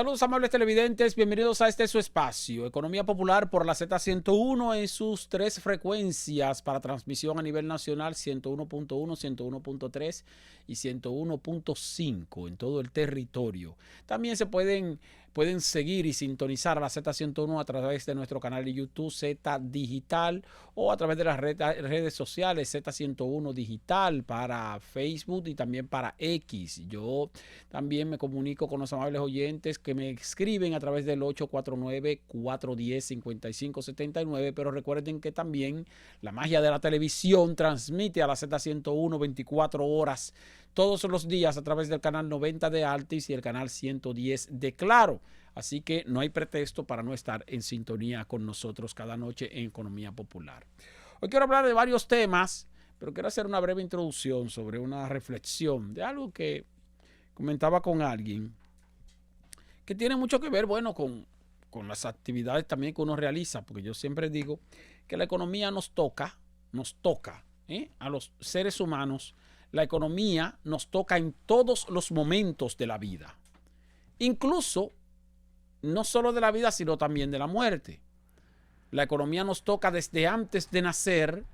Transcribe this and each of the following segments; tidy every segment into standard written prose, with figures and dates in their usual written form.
Saludos, amables televidentes, bienvenidos a este su espacio, Economía Popular por la Z101 en sus tres frecuencias para transmisión a nivel nacional, 101.1, 101.3 y 101.5 en todo el territorio. También se pueden seguir y sintonizar a la Z101 a través de nuestro canal de YouTube Z Digital o a través de las redes sociales Z101 Digital para Facebook y también para X. Yo también me comunico con los amables oyentes que me escriben a través del 849-410-5579, pero recuerden que también la magia de la televisión transmite a la Z101 24 horas todos los días a través del canal 90 de Altis y el canal 110 de Claro. Así que no hay pretexto para no estar en sintonía con nosotros cada noche en Economía Popular. Hoy quiero hablar de varios temas, pero quiero hacer una breve introducción sobre una reflexión de algo que comentaba con alguien que tiene mucho que ver, bueno, con las actividades también que uno realiza, porque yo siempre digo que la economía nos toca a los seres humanos. La economía nos toca en todos los momentos de la vida, incluso no solo de la vida, sino también de la muerte. La economía nos toca desde antes de nacer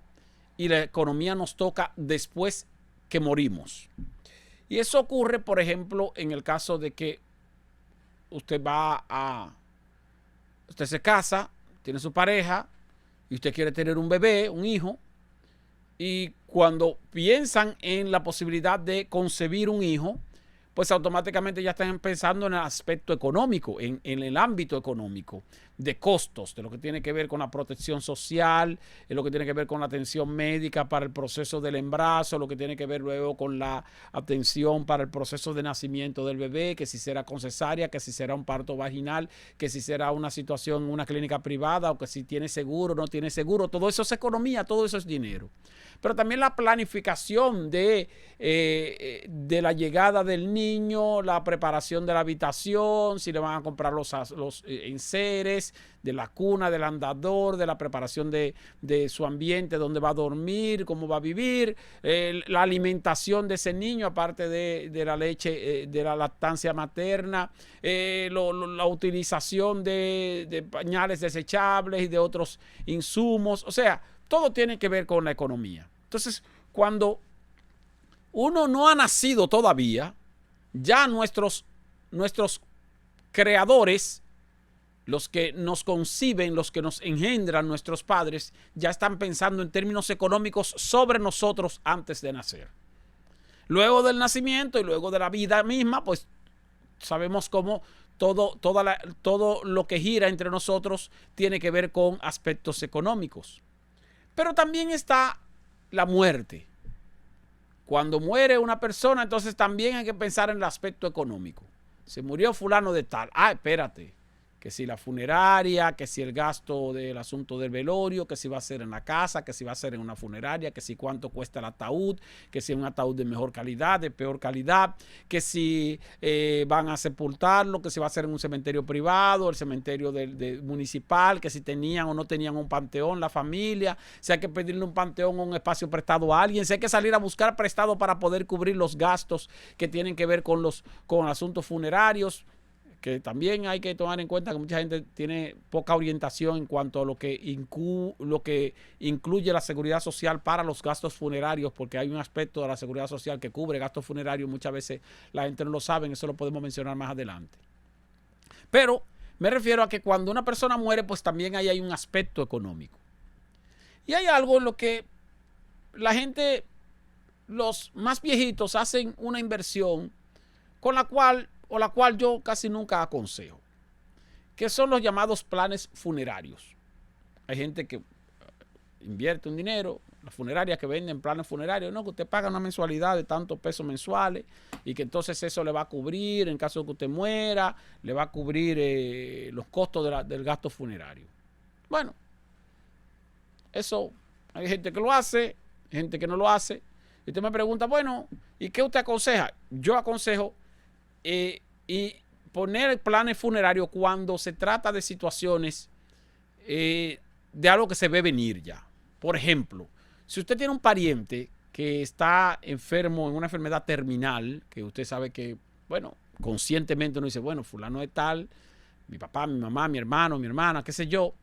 y la economía nos toca después que morimos. Y eso ocurre, por ejemplo, en el caso de que usted se casa, tiene su pareja y usted quiere tener un bebé, un hijo. Y cuando piensan en la posibilidad de concebir un hijo, pues automáticamente ya están pensando en el aspecto económico, en el ámbito económico, de costos, de lo que tiene que ver con la protección social, de lo que tiene que ver con la atención médica para el proceso del embarazo, lo que tiene que ver luego con la atención para el proceso de nacimiento del bebé, que si será con cesárea, que si será un parto vaginal, que si será una situación en una clínica privada o que si tiene seguro o no tiene seguro. Todo eso es economía, todo eso es dinero. Pero también la planificación de la llegada del niño, la preparación de la habitación, si le van a comprar los enseres, de la cuna, del andador, de la preparación de su ambiente, dónde va a dormir, cómo va a vivir, la alimentación de ese niño, aparte de la leche, de la lactancia materna, la utilización de pañales desechables y de otros insumos. O sea, todo tiene que ver con la economía. Entonces, cuando uno no ha nacido todavía, ya nuestros creadores, los que nos conciben, los que nos engendran, nuestros padres, ya están pensando en términos económicos sobre nosotros antes de nacer. Luego del nacimiento y luego de la vida misma, pues sabemos cómo todo lo que gira entre nosotros tiene que ver con aspectos económicos. Pero también está la muerte. Cuando muere una persona, entonces también hay que pensar en el aspecto económico. Se murió fulano de tal. Espérate. Que si la funeraria, que si el gasto del asunto del velorio, que si va a ser en la casa, que si va a ser en una funeraria, que si cuánto cuesta el ataúd, que si es un ataúd de mejor calidad, de peor calidad, que si van a sepultarlo, que si va a ser en un cementerio privado, el cementerio municipal, que si tenían o no tenían un panteón, la familia, si hay que pedirle un panteón o un espacio prestado a alguien, si hay que salir a buscar prestado para poder cubrir los gastos que tienen que ver con asuntos funerarios. Que también hay que tomar en cuenta que mucha gente tiene poca orientación en cuanto a lo que incluye la seguridad social para los gastos funerarios, porque hay un aspecto de la seguridad social que cubre gastos funerarios. Muchas veces la gente no lo sabe, eso lo podemos mencionar más adelante. Pero me refiero a que cuando una persona muere, pues también ahí hay un aspecto económico. Y hay algo en lo que la gente, los más viejitos, hacen una inversión con la cual yo casi nunca aconsejo, que son los llamados planes funerarios. Hay gente que invierte un dinero, las funerarias que venden planes funerarios, no, que usted paga una mensualidad de tantos pesos mensuales y que entonces eso le va a cubrir, en caso de que usted muera, le va a cubrir los costos del gasto funerario. Bueno, eso hay gente que lo hace, gente que no lo hace. Y usted me pregunta, bueno, ¿y qué usted aconseja? Yo aconsejo y poner planes funerarios cuando se trata de situaciones de algo que se ve venir ya. Por ejemplo, si usted tiene un pariente que está enfermo en una enfermedad terminal, que usted sabe que, bueno, conscientemente uno dice, bueno, fulano es tal, mi papá, mi mamá, mi hermano, mi hermana, qué sé yo,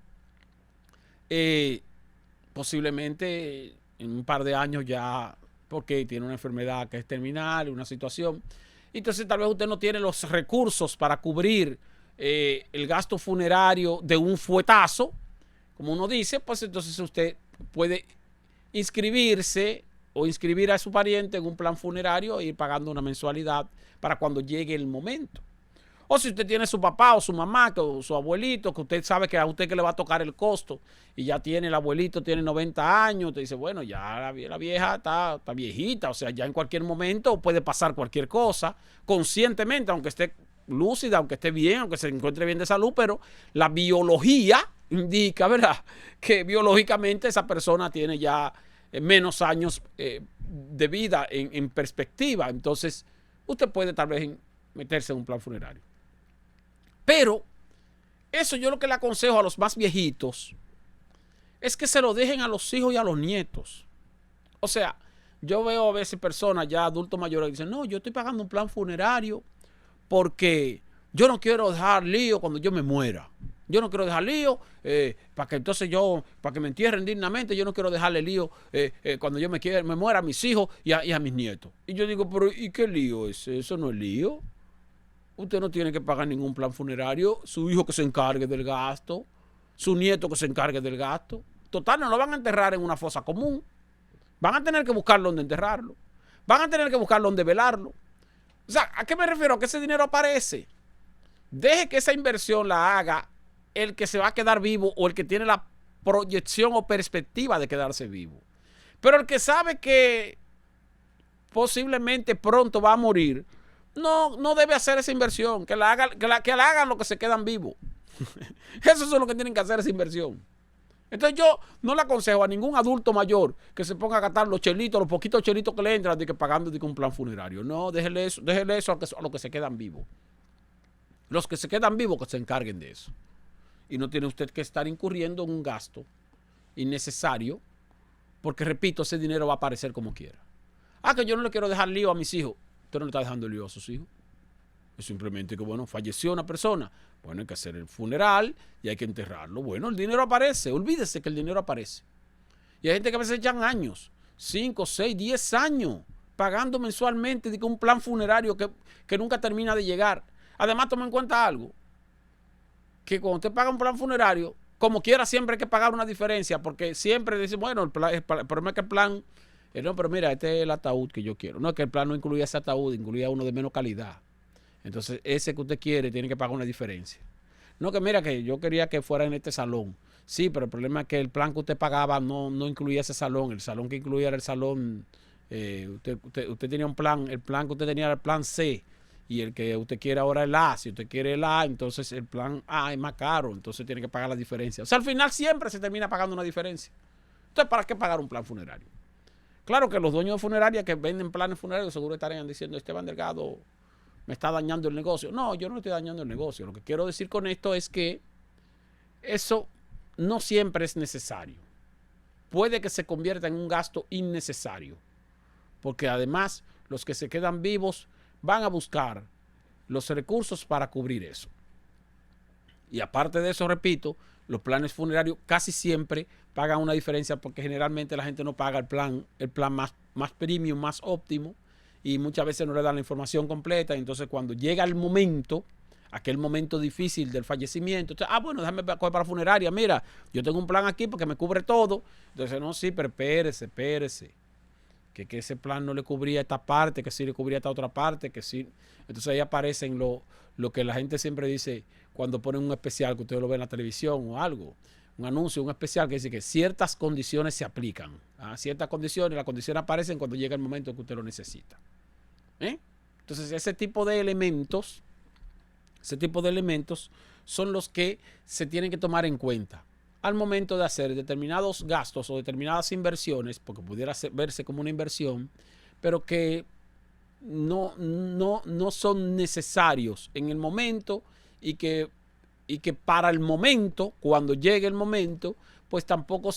posiblemente en un par de años ya, porque tiene una enfermedad que es terminal, una situación, entonces tal vez usted no tiene los recursos para cubrir el gasto funerario de un fuetazo, como uno dice, pues entonces usted puede inscribirse o inscribir a su pariente en un plan funerario e ir pagando una mensualidad para cuando llegue el momento. O si usted tiene su papá o su mamá o su abuelito, que usted sabe que a usted que le va a tocar el costo y ya tiene el abuelito, tiene 90 años, usted dice, bueno, ya la vieja está viejita, o sea, ya en cualquier momento puede pasar cualquier cosa, conscientemente, aunque esté lúcida, aunque esté bien, aunque se encuentre bien de salud, pero la biología indica, ¿verdad?, que biológicamente esa persona tiene ya menos años de vida en perspectiva. Entonces, usted puede tal vez meterse en un plan funerario. Pero eso yo lo que le aconsejo a los más viejitos es que se lo dejen a los hijos y a los nietos. O sea, yo veo a veces personas ya adultos mayores que dicen, no, yo estoy pagando un plan funerario porque yo no quiero dejar lío cuando yo me muera. Yo no quiero dejar lío para que entonces para que me entierren dignamente, yo no quiero dejarle lío cuando yo me muera a mis hijos y a mis nietos. Y yo digo, pero ¿y qué lío es? Eso no es lío. Usted no tiene que pagar ningún plan funerario. Su hijo que se encargue del gasto. Su nieto que se encargue del gasto. Total, no lo van a enterrar en una fosa común. Van a tener que buscar dónde enterrarlo. Van a tener que buscar dónde velarlo. O sea, ¿a qué me refiero? Que ese dinero aparece. Deje que esa inversión la haga el que se va a quedar vivo o el que tiene la proyección o perspectiva de quedarse vivo. Pero el que sabe que posiblemente pronto va a morir, no debe hacer esa inversión. Que la hagan los que se quedan vivos. Eso es lo que tienen que hacer, esa inversión. Entonces yo no le aconsejo a ningún adulto mayor que se ponga a gastar los chelitos, los poquitos chelitos que le entran, de que pagando de que un plan funerario. No, déjele eso a los que se quedan vivos. Los que se quedan vivos que se encarguen de eso. Y no tiene usted que estar incurriendo en un gasto innecesario, porque repito, ese dinero va a aparecer como quiera. Que yo no le quiero dejar lío a mis hijos. Usted no le está dejando lío a sus hijos. Es simplemente que, bueno, falleció una persona. Bueno, hay que hacer el funeral y hay que enterrarlo. Bueno, el dinero aparece. Olvídese que el dinero aparece. Y hay gente que a veces echan años, 5, 6, 10 años, pagando mensualmente de un plan funerario que nunca termina de llegar. Además, tome en cuenta algo, que cuando usted paga un plan funerario, como quiera siempre hay que pagar una diferencia, porque siempre dice, bueno, el problema es que el plan, no, pero mira, este es el ataúd que yo quiero. No, es que el plan no incluía ese ataúd, incluía uno de menos calidad. Entonces, ese que usted quiere tiene que pagar una diferencia. No, que mira, que yo quería que fuera en este salón. Sí, pero el problema es que el plan que usted pagaba no incluía ese salón. El salón que incluía era el salón, usted tenía un plan, el plan que usted tenía era el plan C, y el que usted quiere ahora es el A. Si usted quiere el A, entonces el plan A es más caro, entonces tiene que pagar la diferencia. O sea, al final siempre se termina pagando una diferencia. Entonces, ¿para qué pagar un plan funerario? Claro que los dueños de funerarias que venden planes funerarios seguro estarían diciendo, Esteban Delgado me está dañando el negocio. No, yo no estoy dañando el negocio. Lo que quiero decir con esto es que eso no siempre es necesario. Puede que se convierta en un gasto innecesario, porque además los que se quedan vivos van a buscar los recursos para cubrir eso. Y aparte de eso, repito, los planes funerarios casi siempre pagan una diferencia, porque generalmente la gente no paga el plan más premium, más óptimo, y muchas veces no le dan la información completa. Y entonces cuando llega el momento, aquel momento difícil del fallecimiento, entonces, bueno, déjame coger para la funeraria, mira, yo tengo un plan aquí porque me cubre todo. Entonces, no, sí, pero espérese. Que ese plan no le cubría esta parte, que sí le cubría esta otra parte, que sí. Entonces ahí aparecen lo que la gente siempre dice cuando ponen un especial, que ustedes lo ven en la televisión o algo, un anuncio, un especial que dice que ciertas condiciones se aplican. Ciertas condiciones, las condiciones aparecen cuando llega el momento que usted lo necesita. Entonces ese tipo de elementos son los que se tienen que tomar en cuenta al momento de hacer determinados gastos o determinadas inversiones, porque pudiera verse como una inversión, pero que no son necesarios en el momento, y que para el momento, cuando llegue el momento, pues tampoco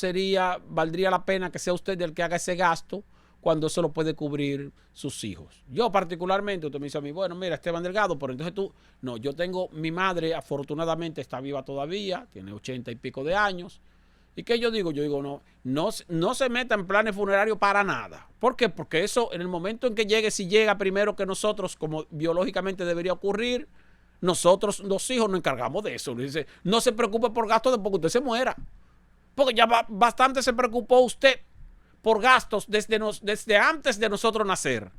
valdría la pena que sea usted el que haga ese gasto, cuando eso lo puede cubrir sus hijos. Yo particularmente, usted me dice a mí, bueno, mira, Esteban Delgado, pero entonces tú, no, yo tengo, mi madre afortunadamente está viva todavía, tiene 80 y pico de años. ¿Y qué yo digo? Yo digo, no se meta en planes funerarios para nada. ¿Por qué? Porque eso, en el momento en que llegue, si llega primero que nosotros, como biológicamente debería ocurrir, nosotros, los hijos, nos encargamos de eso. Dice, no se preocupe por gastos después que usted se muera. Porque ya bastante se preocupó usted por gastos desde antes de nosotros nacer.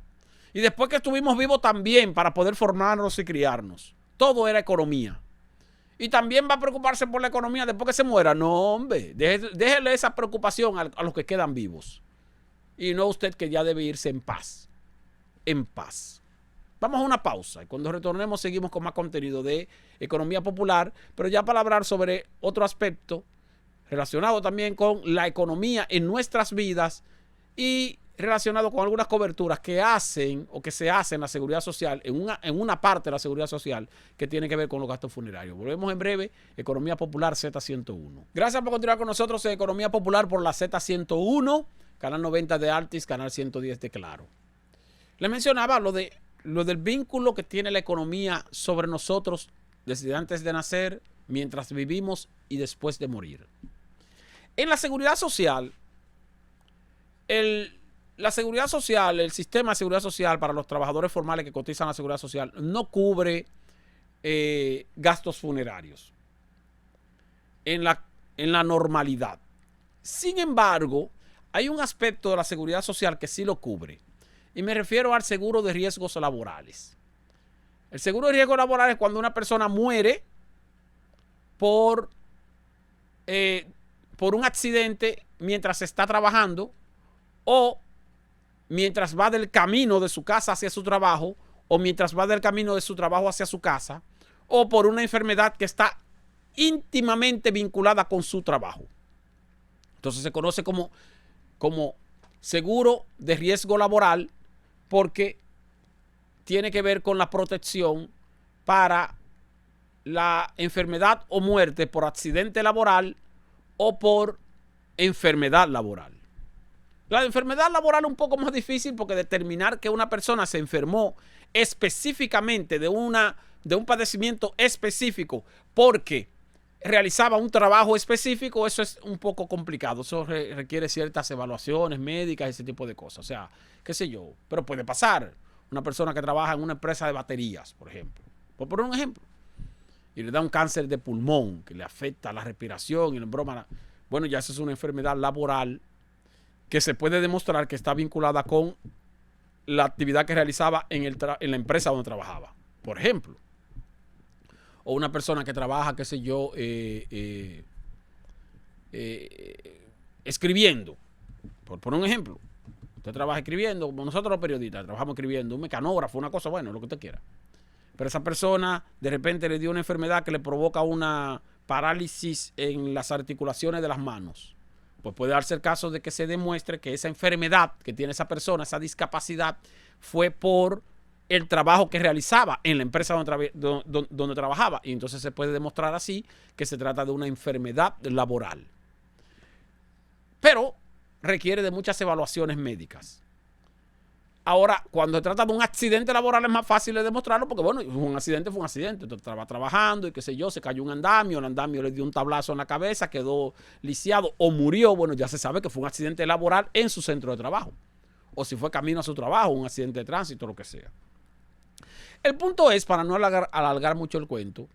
Y después que estuvimos vivos también para poder formarnos y criarnos. Todo era economía. Y también va a preocuparse por la economía después que se muera. No, hombre, déjele esa preocupación a los que quedan vivos. Y no usted, que ya debe irse en paz. En paz. Vamos a una pausa y cuando retornemos seguimos con más contenido de economía popular, pero ya para hablar sobre otro aspecto relacionado también con la economía en nuestras vidas y relacionado con algunas coberturas que hacen o que se hacen en la seguridad social, en una parte de la seguridad social que tiene que ver con los gastos funerarios. Volvemos en breve. Economía Popular Z101. Gracias por continuar con nosotros en Economía Popular por la Z101, canal 90 de Altis, canal 110 de Claro. Les mencionaba lo del vínculo que tiene la economía sobre nosotros desde antes de nacer, mientras vivimos y después de morir. En la seguridad social, el sistema de seguridad social para los trabajadores formales que cotizan a la seguridad social no cubre gastos funerarios en la normalidad. Sin embargo, hay un aspecto de la seguridad social que sí lo cubre. Y me refiero al seguro de riesgos laborales. El seguro de riesgos laborales es cuando una persona muere por un accidente mientras está trabajando o mientras va del camino de su casa hacia su trabajo o mientras va del camino de su trabajo hacia su casa o por una enfermedad que está íntimamente vinculada con su trabajo. Entonces se conoce como seguro de riesgo laboral porque tiene que ver con la protección para la enfermedad o muerte por accidente laboral o por enfermedad laboral. La enfermedad laboral es un poco más difícil porque determinar que una persona se enfermó específicamente de un padecimiento específico porque realizaba un trabajo específico, eso es un poco complicado. Eso requiere ciertas evaluaciones médicas, ese tipo de cosas. O sea, qué sé yo, pero puede pasar. Una persona que trabaja en una empresa de baterías, por ejemplo. Por poner un ejemplo. Y le da un cáncer de pulmón que le afecta la respiración y la broma. Bueno, ya esa es una enfermedad laboral que se puede demostrar que está vinculada con la actividad que realizaba en la empresa donde trabajaba. Por ejemplo. O una persona que trabaja, qué sé yo, escribiendo. Por poner un ejemplo. Usted trabaja escribiendo, como nosotros los periodistas, trabajamos escribiendo, un mecanógrafo, una cosa, bueno, lo que usted quiera. Pero esa persona de repente le dio una enfermedad que le provoca una parálisis en las articulaciones de las manos. Pues puede darse el caso de que se demuestre que esa enfermedad que tiene esa persona, esa discapacidad, fue por el trabajo que realizaba en la empresa donde trabajaba. Y entonces se puede demostrar así que se trata de una enfermedad laboral. Pero requiere de muchas evaluaciones médicas. Ahora, cuando se trata de un accidente laboral es más fácil de demostrarlo porque, bueno, un accidente fue un accidente. Usted estaba trabajando y qué sé yo, se cayó un andamio, el andamio le dio un tablazo en la cabeza, quedó lisiado o murió. Bueno, ya se sabe que fue un accidente laboral en su centro de trabajo. O si fue camino a su trabajo, un accidente de tránsito, lo que sea. El punto es, para no alargar mucho el cuento,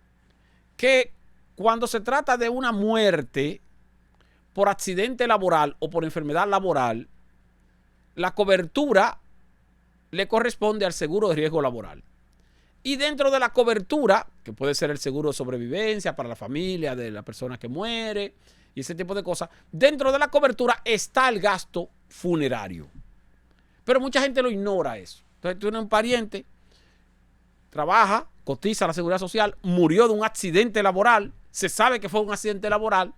que cuando se trata de una muerte por accidente laboral o por enfermedad laboral, la cobertura le corresponde al seguro de riesgo laboral. Y dentro de la cobertura, que puede ser el seguro de sobrevivencia para la familia de la persona que muere y ese tipo de cosas, dentro de la cobertura está el gasto funerario. Pero mucha gente lo ignora eso. Entonces, tú tienes un pariente, trabaja, cotiza a la seguridad social, murió de un accidente laboral, se sabe que fue un accidente laboral,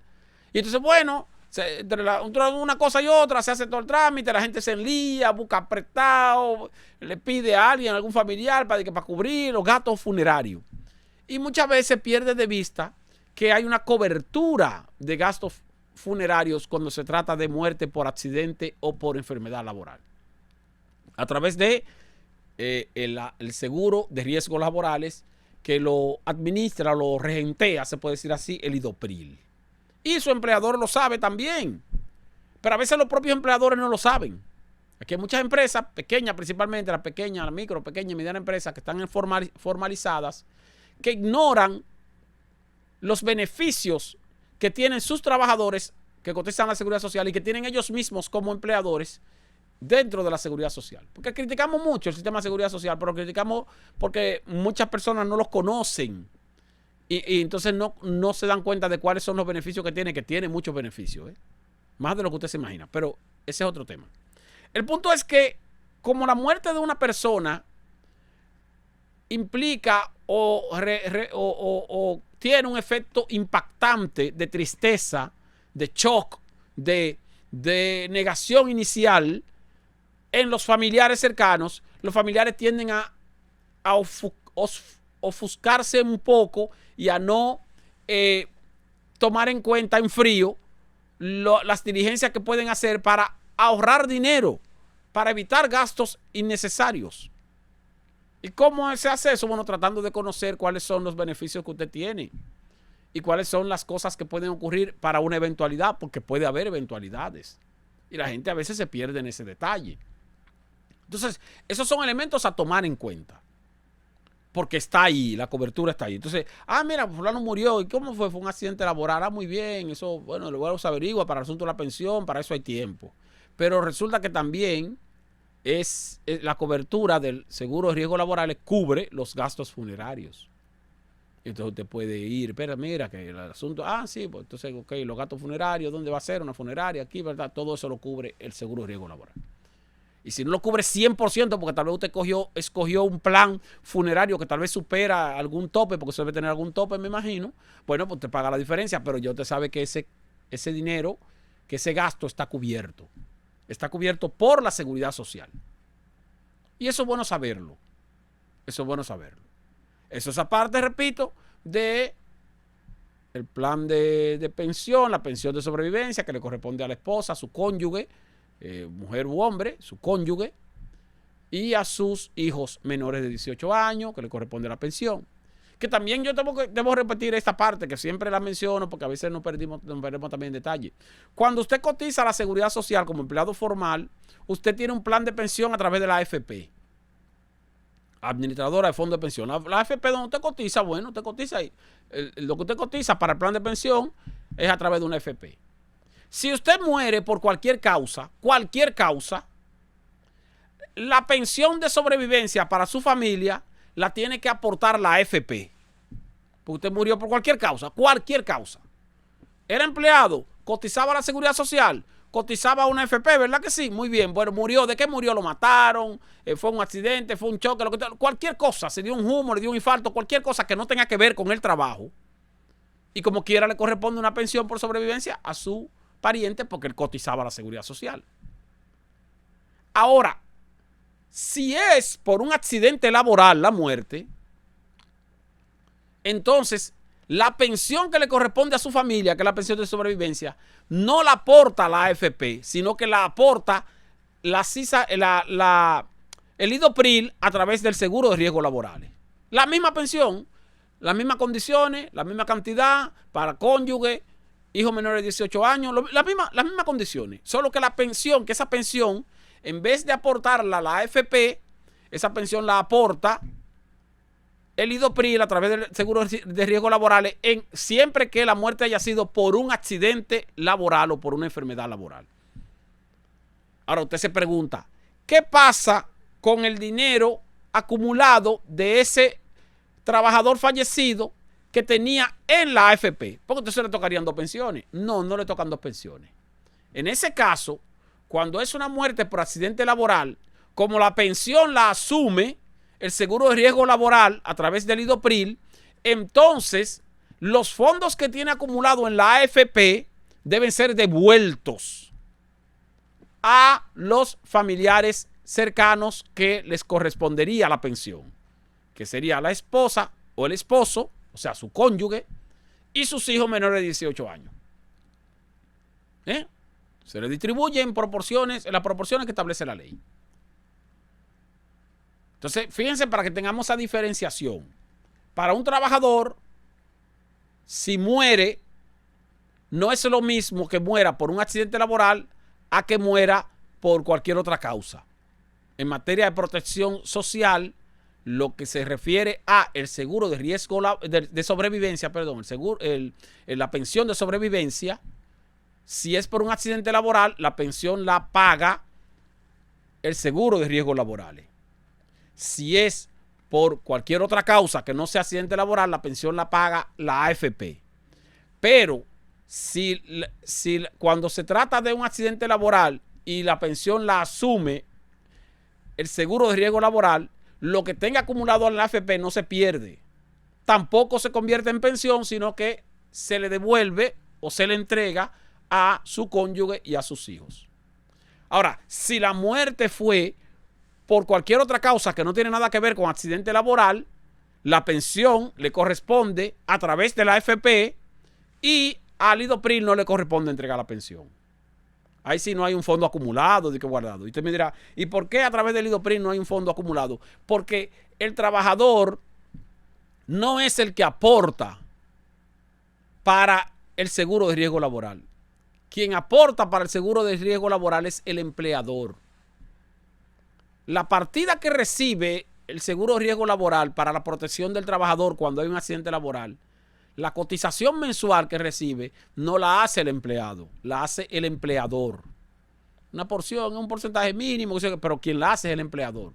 y entonces, bueno, entre una cosa y otra se hace todo el trámite, la gente se enlía, busca prestado, le pide a alguien, a algún familiar para cubrir los gastos funerarios. Y muchas veces pierde de vista que hay una cobertura de gastos funerarios cuando se trata de muerte por accidente o por enfermedad laboral. a través de el seguro de riesgos laborales que lo administra, lo regentea, se puede decir así, el IDOPRIL. Y su empleador lo sabe también. Pero a veces los propios empleadores no lo saben. Aquí hay muchas empresas, pequeñas principalmente, las pequeñas, las micro, pequeñas y medianas empresas que están formalizadas, que ignoran los beneficios que tienen sus trabajadores que cotizan a la Seguridad Social y que tienen ellos mismos como empleadores dentro de la Seguridad Social. Porque criticamos mucho el sistema de Seguridad Social, pero criticamos porque muchas personas no los conocen y entonces no se dan cuenta de cuáles son los beneficios que tiene muchos beneficios, más de lo que usted se imagina, pero ese es otro tema. El punto es que como la muerte de una persona implica o tiene un efecto impactante de tristeza, de shock, de negación inicial en los familiares cercanos, los familiares tienden a ofuscarse un poco y a no tomar en cuenta en frío las diligencias que pueden hacer para ahorrar dinero, para evitar gastos innecesarios. ¿Y cómo se hace eso? Bueno, tratando de conocer cuáles son los beneficios que usted tiene y cuáles son las cosas que pueden ocurrir para una eventualidad, porque puede haber eventualidades. Y la gente a veces se pierde en ese detalle. Entonces, esos son elementos a tomar en cuenta. Porque está ahí, la cobertura está ahí. Entonces, mira, fulano murió. ¿Y cómo fue? Fue un accidente laboral. Muy bien. Eso, bueno, luego se averigua para el asunto de la pensión, para eso hay tiempo. Pero resulta que también es la cobertura del seguro de riesgos laborales cubre los gastos funerarios. Entonces usted puede ir, pero mira que el asunto, sí, pues entonces, ok, los gastos funerarios, ¿dónde va a ser? Una funeraria aquí, ¿verdad? Todo eso lo cubre el seguro de riesgo laboral. Y si no lo cubre 100%, porque tal vez usted escogió un plan funerario que tal vez supera algún tope, porque usted debe tener algún tope, me imagino, bueno, pues usted paga la diferencia, pero ya usted sabe que ese dinero, que ese gasto está cubierto. Está cubierto por la Seguridad Social. Y eso es bueno saberlo. Eso es bueno saberlo. Eso es aparte, repito, de el plan de pensión, la pensión de sobrevivencia que le corresponde a la esposa, a su cónyuge, mujer u hombre, su cónyuge, y a sus hijos menores de 18 años que le corresponde la pensión. Que también yo debo repetir esta parte que siempre la menciono porque a veces nos perdemos también en detalle. Cuando usted cotiza a la Seguridad Social como empleado formal, usted tiene un plan de pensión a través de la AFP, administradora de fondo de pensión. La AFP donde usted cotiza, bueno, usted cotiza ahí. Lo que usted cotiza para el plan de pensión es a través de una AFP. Si usted muere por cualquier causa, la pensión de sobrevivencia para su familia la tiene que aportar la AFP. Porque usted murió por cualquier causa. Era empleado, cotizaba a la Seguridad Social, cotizaba a una AFP, ¿verdad que sí? Muy bien. Bueno, murió. ¿De qué murió? Lo mataron, fue un accidente, fue un choque, cualquier cosa. Se dio un humo, le dio un infarto, cualquier cosa que no tenga que ver con el trabajo. Y como quiera le corresponde una pensión por sobrevivencia a su pariente porque él cotizaba a la Seguridad Social. Ahora, si es por un accidente laboral la muerte, entonces la pensión que le corresponde a su familia, que es la pensión de sobrevivencia, no la aporta la AFP, sino que la aporta el IDOPRIL a través del seguro de riesgos laborales. La misma pensión, las mismas condiciones, la misma cantidad para cónyuge, hijos menores de 18 años, las mismas condiciones. Solo que esa pensión, en vez de aportarla a la AFP, esa pensión la aporta el IDOPRIL a través del seguro de riesgos laborales siempre que la muerte haya sido por un accidente laboral o por una enfermedad laboral. Ahora usted se pregunta, ¿qué pasa con el dinero acumulado de ese trabajador fallecido que tenía en la AFP? Porque entonces le tocarían 2 pensiones. No le tocan 2 pensiones. En ese caso, cuando es una muerte por accidente laboral, como la pensión la asume el seguro de riesgo laboral a través del IDOPRIL, entonces los fondos que tiene acumulado en la AFP deben ser devueltos a los familiares cercanos que les correspondería la pensión, que sería la esposa o el esposo, o sea, su cónyuge, y sus hijos menores de 18 años. Se le distribuye en las proporciones que establece la ley. Entonces, fíjense para que tengamos esa diferenciación. Para un trabajador, si muere, no es lo mismo que muera por un accidente laboral a que muera por cualquier otra causa. En materia de protección social, lo que se refiere a el seguro de riesgo de sobrevivencia, perdón, la pensión de sobrevivencia, si es por un accidente laboral, la pensión la paga el seguro de riesgos laborales. Si es por cualquier otra causa que no sea accidente laboral, la pensión la paga la AFP. Pero si cuando se trata de un accidente laboral y la pensión la asume el seguro de riesgo laboral, lo que tenga acumulado en la AFP no se pierde. Tampoco se convierte en pensión, sino que se le devuelve o se le entrega a su cónyuge y a sus hijos. Ahora, si la muerte fue por cualquier otra causa que no tiene nada que ver con accidente laboral, la pensión le corresponde a través de la AFP y al IDOPRIL no le corresponde entregar la pensión. Ahí sí no hay un fondo acumulado de que guardado. Y usted me dirá, ¿y por qué a través del IDOPRIL no hay un fondo acumulado? Porque el trabajador no es el que aporta para el seguro de riesgo laboral. Quien aporta para el seguro de riesgo laboral es el empleador. La partida que recibe el seguro de riesgo laboral para la protección del trabajador cuando hay un accidente laboral, la cotización mensual que recibe no la hace el empleado, la hace el empleador. Una porción, un porcentaje mínimo, pero quien la hace es el empleador.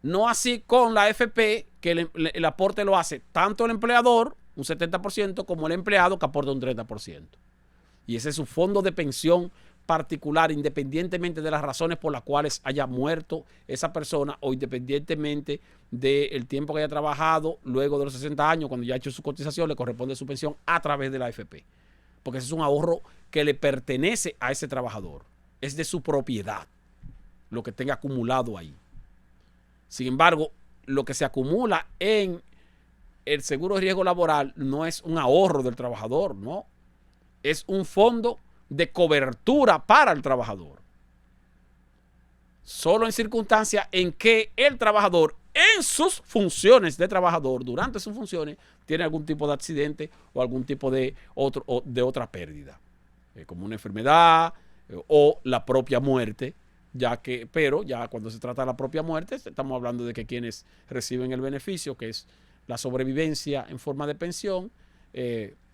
No así con la AFP, que el aporte lo hace tanto el empleador, un 70%, como el empleado, que aporta un 30%. Y ese es su fondo de pensión particular, independientemente de las razones por las cuales haya muerto esa persona o independientemente del tiempo que haya trabajado, luego de los 60 años, cuando ya ha hecho su cotización, le corresponde su pensión a través de la AFP. Porque ese es un ahorro que le pertenece a ese trabajador. Es de su propiedad lo que tenga acumulado ahí. Sin embargo, lo que se acumula en el seguro de riesgo laboral no es un ahorro del trabajador, no. Es un fondo de cobertura para el trabajador. Solo en circunstancias en que el trabajador, en sus funciones de trabajador, durante sus funciones, tiene algún tipo de accidente o algún tipo de otra pérdida, como una enfermedad o la propia muerte, pero ya cuando se trata de la propia muerte, estamos hablando de que quienes reciben el beneficio, que es la sobrevivencia en forma de pensión,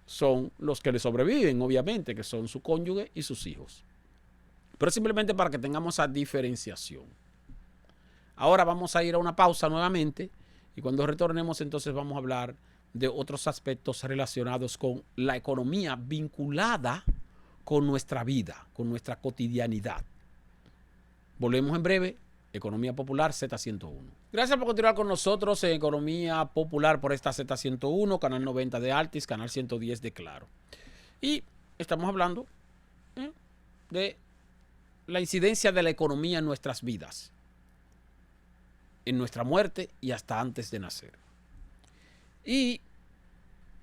son los que le sobreviven, obviamente, que son su cónyuge y sus hijos. Pero simplemente para que tengamos esa diferenciación. Ahora vamos a ir a una pausa nuevamente y cuando retornemos entonces vamos a hablar de otros aspectos relacionados con la economía vinculada con nuestra vida, con nuestra cotidianidad. Volvemos en breve. Economía Popular Z101. Gracias por continuar con nosotros en Economía Popular por esta Z101, canal 90 de Altis, canal 110 de Claro. Y estamos hablando de la incidencia de la economía en nuestras vidas, en nuestra muerte y hasta antes de nacer. Y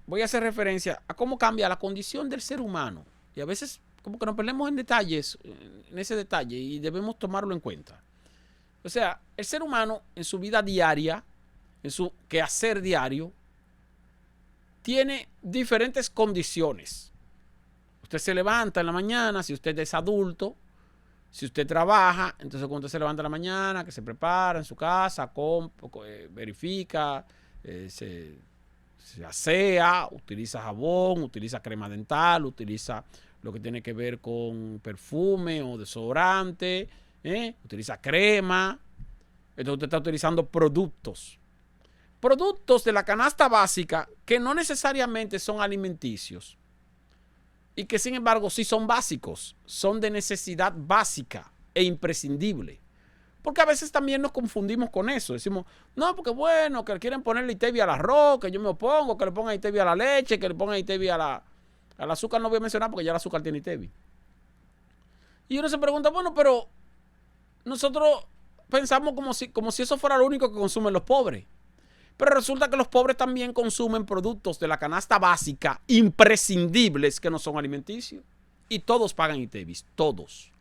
voy a hacer referencia a cómo cambia la condición del ser humano. Y a veces como que nos perdemos en detalles, en ese detalle, y debemos tomarlo en cuenta. O sea, el ser humano en su vida diaria, en su quehacer diario, tiene diferentes condiciones. Usted se levanta en la mañana, si usted es adulto, si usted trabaja, entonces cuando usted se levanta en la mañana, que se prepara en su casa, verifica, se asea, utiliza jabón, utiliza crema dental, utiliza lo que tiene que ver con perfume o desodorante, utiliza crema. Entonces usted está utilizando productos de la canasta básica que no necesariamente son alimenticios y que sin embargo sí son básicos, son de necesidad básica e imprescindible. Porque a veces también nos confundimos con eso. Decimos, no, porque bueno, que quieren ponerle stevia al arroz, que yo me opongo, que le pongan stevia a la leche, que le pongan stevia al azúcar. No voy a mencionar porque ya el azúcar tiene stevia. Y uno se pregunta, bueno, pero nosotros pensamos como si eso fuera lo único que consumen los pobres. Pero resulta que los pobres también consumen productos de la canasta básica imprescindibles que no son alimenticios. Y todos pagan ITEVIS, todos.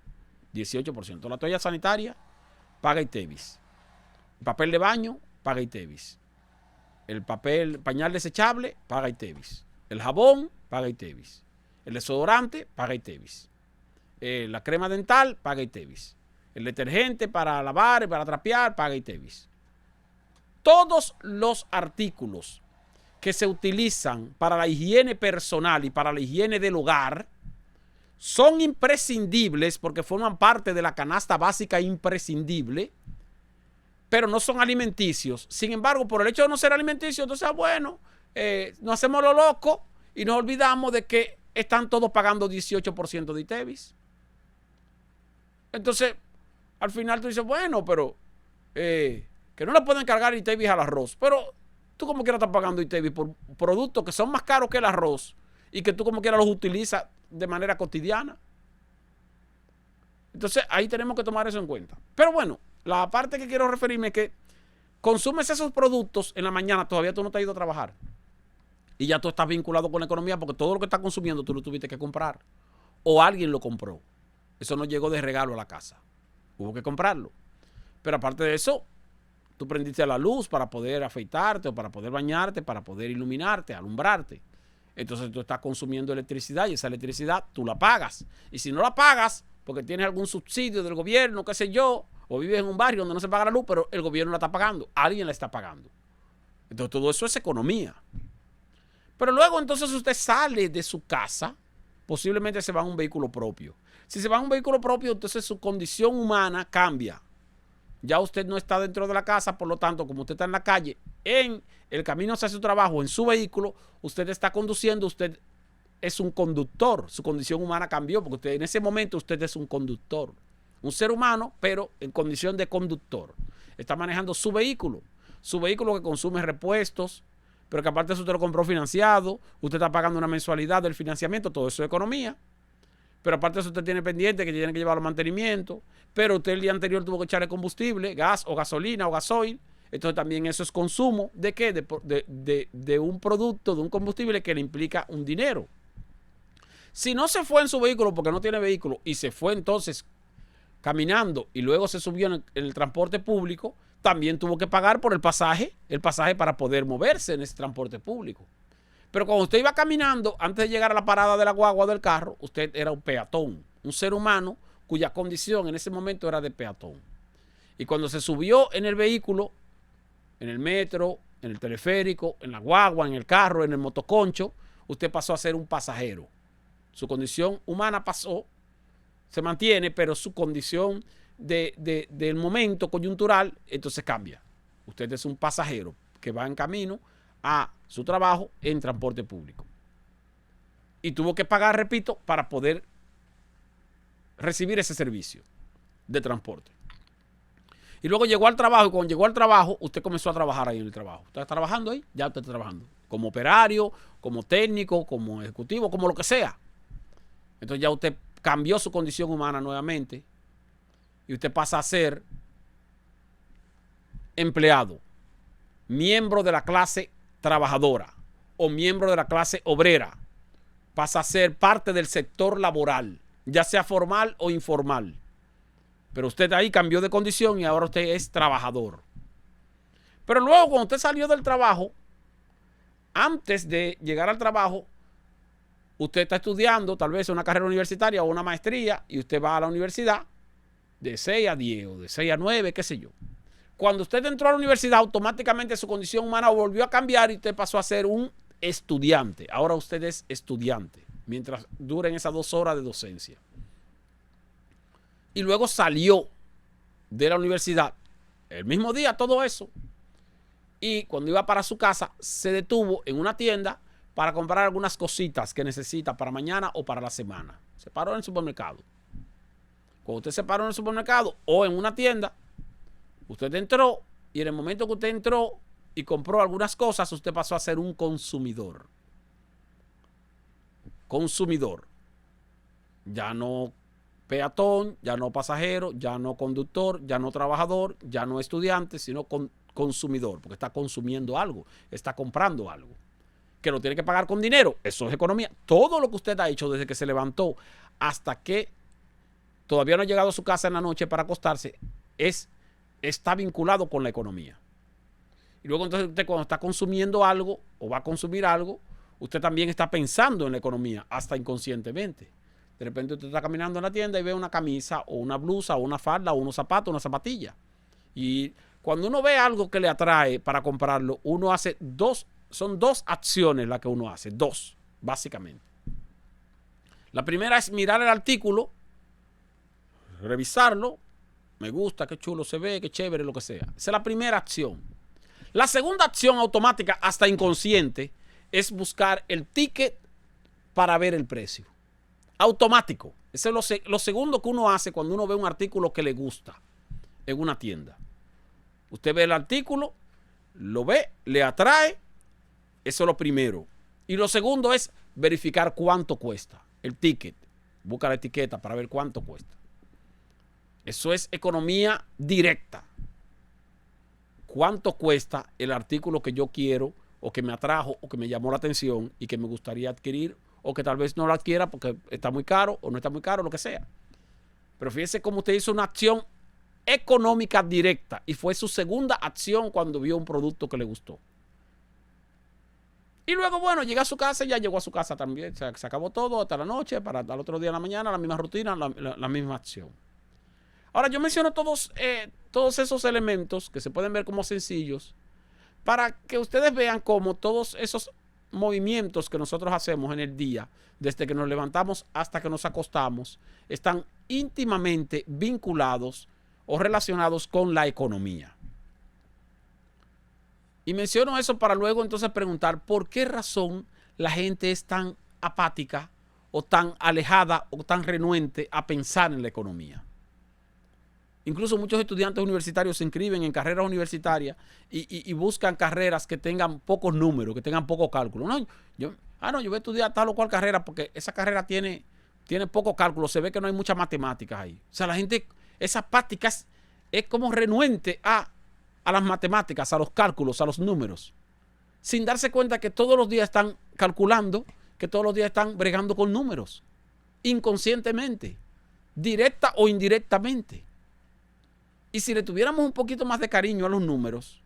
18%. La toalla sanitaria paga ITEVIS. papel de baño, paga ITEVIS. El pañal desechable, paga ITEVIS. El jabón, paga ITEVIS. El desodorante, paga ITEVIS. La crema dental, paga ITEVIS. El detergente para lavar y para trapear, paga ITEVIS. Todos los artículos que se utilizan para la higiene personal y para la higiene del hogar son imprescindibles porque forman parte de la canasta básica imprescindible, pero no son alimenticios. Sin embargo, por el hecho de no ser alimenticios, entonces, bueno, nos hacemos lo loco y nos olvidamos de que están todos pagando 18% de ITEVIS. Entonces, al final tú dices, bueno, pero que no le pueden cargar ITEVIS al arroz, pero tú como quieras estás pagando ITEVIS por productos que son más caros que el arroz y que tú como quieras los utilizas de manera cotidiana. Entonces, ahí tenemos que tomar eso en cuenta. Pero bueno, la parte que quiero referirme es que consumes esos productos en la mañana, todavía tú no te has ido a trabajar. Y ya tú estás vinculado con la economía porque todo lo que estás consumiendo tú lo tuviste que comprar. O alguien lo compró. Eso no llegó de regalo a la casa. Hubo que comprarlo. Pero aparte de eso, tú prendiste la luz para poder afeitarte o para poder bañarte, para poder iluminarte, alumbrarte. Entonces tú estás consumiendo electricidad y esa electricidad tú la pagas. Y si no la pagas porque tienes algún subsidio del gobierno, qué sé yo, o vives en un barrio donde no se paga la luz, pero el gobierno la está pagando, alguien la está pagando. Entonces todo eso es economía. Pero luego entonces usted sale de su casa, posiblemente se va en un vehículo propio. Si se va en un vehículo propio, entonces su condición humana cambia. Ya usted no está dentro de la casa, por lo tanto, como usted está en la calle, en el camino hacia su trabajo, en su vehículo, usted está conduciendo, usted es un conductor. Su condición humana cambió, porque usted, en ese momento usted es un conductor. Un ser humano, pero en condición de conductor. Está manejando su vehículo que consume repuestos, pero que aparte de eso usted lo compró financiado, usted está pagando una mensualidad del financiamiento, todo eso es economía. Pero aparte de eso usted tiene pendiente que tiene que llevarlo al mantenimiento, pero usted el día anterior tuvo que echarle combustible, gas o gasolina o gasoil. Entonces también eso es consumo ¿de qué? De un producto, de un combustible que le implica un dinero. Si no se fue en su vehículo porque no tiene vehículo y se fue entonces caminando y luego se subió en el transporte público, también tuvo que pagar por el pasaje para poder moverse en ese transporte público. Pero cuando usted iba caminando, antes de llegar a la parada de la guagua del carro, usted era un peatón, un ser humano cuya condición en ese momento era de peatón. Y cuando se subió en el vehículo, en el metro, en el teleférico, en la guagua, en el carro, en el motoconcho, usted pasó a ser un pasajero. Su condición humana pasó, se mantiene, pero su condición del momento coyuntural, entonces cambia. Usted es un pasajero que va en camino a su trabajo en transporte público. Y tuvo que pagar, repito, para poder recibir ese servicio de transporte. Y luego llegó al trabajo, y cuando llegó al trabajo, usted comenzó a trabajar ahí en el trabajo. ¿Usted está trabajando ahí? Ya usted está trabajando. Como operario, como técnico, como ejecutivo, como lo que sea. Entonces ya usted cambió su condición humana nuevamente y usted pasa a ser empleado, miembro de la clase trabajadora o miembro de la clase obrera. Pasa a ser parte del sector laboral, ya sea formal o informal. Pero usted ahí cambió de condición y ahora usted es trabajador. Pero luego cuando usted salió del trabajo, antes de llegar al trabajo, usted está estudiando tal vez una carrera universitaria o una maestría y usted va a la universidad de 6 a 10 o de 6 a 9, qué sé yo. Cuando usted entró a la universidad, automáticamente su condición humana volvió a cambiar y usted pasó a ser un estudiante. Ahora usted es estudiante, mientras duren esas 2 horas de docencia. Y luego salió de la universidad, el mismo día, todo eso. Y cuando iba para su casa, se detuvo en una tienda para comprar algunas cositas que necesita para mañana o para la semana. Se paró en el supermercado. Cuando usted se paró en el supermercado o en una tienda, usted entró y en el momento que usted entró y compró algunas cosas, usted pasó a ser un consumidor. Consumidor. Ya no peatón, ya no pasajero, ya no conductor, ya no trabajador, ya no estudiante, sino consumidor, porque está consumiendo algo, está comprando algo. Que lo tiene que pagar con dinero, eso es economía. Todo lo que usted ha hecho desde que se levantó hasta que todavía no ha llegado a su casa en la noche para acostarse es está vinculado con la economía. Y luego entonces usted cuando está consumiendo algo o va a consumir algo, usted también está pensando en la economía, hasta inconscientemente. De repente usted está caminando en la tienda y ve una camisa o una blusa o una falda o unos zapatos, una zapatilla. Y cuando uno ve algo que le atrae para comprarlo, uno hace son dos acciones las que uno hace, dos, básicamente. La primera es mirar el artículo, revisarlo, me gusta, qué chulo se ve, qué chévere, lo que sea. Esa es la primera acción. La segunda acción automática, hasta inconsciente, es buscar el ticket para ver el precio. Automático. Eso es lo segundo que uno hace cuando uno ve un artículo que le gusta en una tienda. Usted ve el artículo, lo ve, le atrae, eso es lo primero. Y lo segundo es verificar cuánto cuesta el ticket. Busca la etiqueta para ver cuánto cuesta. Eso es economía directa. ¿Cuánto cuesta el artículo que yo quiero o que me atrajo o que me llamó la atención y que me gustaría adquirir o que tal vez no lo adquiera porque está muy caro o no está muy caro, lo que sea? Pero fíjese cómo usted hizo una acción económica directa y fue su segunda acción cuando vio un producto que le gustó. Y luego, bueno, llega a su casa y ya llegó a su casa también. Se acabó todo hasta la noche, para al otro día en la mañana, la misma rutina, la misma acción. Ahora, yo menciono todos esos elementos que se pueden ver como sencillos para que ustedes vean cómo todos esos movimientos que nosotros hacemos en el día, desde que nos levantamos hasta que nos acostamos, están íntimamente vinculados o relacionados con la economía. Y menciono eso para luego entonces preguntar por qué razón la gente es tan apática o tan alejada o tan renuente a pensar en la economía. Incluso muchos estudiantes universitarios se inscriben en carreras universitarias y buscan carreras que tengan pocos números, que tengan poco cálculo. No, yo voy a estudiar tal o cual carrera porque esa carrera tiene poco cálculo. Se ve que no hay muchas matemáticas ahí. O sea, la gente es apática, es como renuente a las matemáticas, a los cálculos, a los números, sin darse cuenta que todos los días están calculando, que todos los días están bregando con números, inconscientemente, directa o indirectamente. Y si le tuviéramos un poquito más de cariño a los números,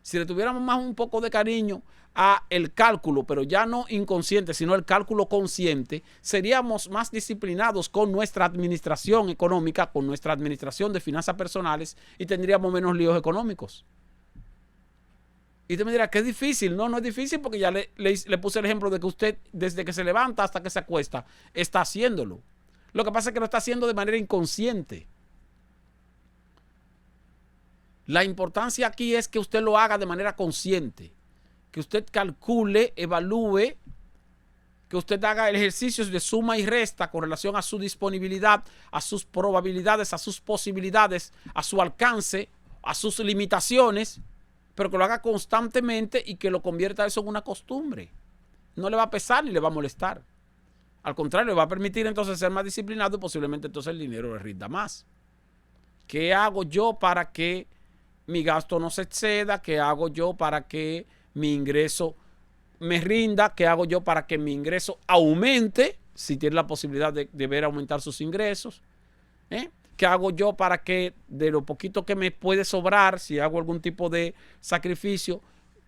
si le tuviéramos más un poco de cariño a el cálculo, pero ya no inconsciente, sino el cálculo consciente, seríamos más disciplinados con nuestra administración económica, con nuestra administración de finanzas personales y tendríamos menos líos económicos. Y usted me dirá, ¿qué es difícil? No, no es difícil porque ya le puse el ejemplo de que usted, desde que se levanta hasta que se acuesta, está haciéndolo. Lo que pasa es que lo está haciendo de manera inconsciente. La importancia aquí es que usted lo haga de manera consciente, que usted calcule, evalúe, que usted haga ejercicios de suma y resta con relación a su disponibilidad, a sus probabilidades, a sus posibilidades, a su alcance, a sus limitaciones, pero que lo haga constantemente y que lo convierta eso en una costumbre. No le va a pesar ni le va a molestar. Al contrario, le va a permitir entonces ser más disciplinado y posiblemente entonces el dinero le rinda más. ¿Qué hago yo para que mi gasto no se exceda? ¿Qué hago yo para que mi ingreso me rinda? ¿Qué hago yo para que mi ingreso aumente? Si tiene la posibilidad de ver aumentar sus ingresos. ¿Qué hago yo para que de lo poquito que me puede sobrar, si hago algún tipo de sacrificio,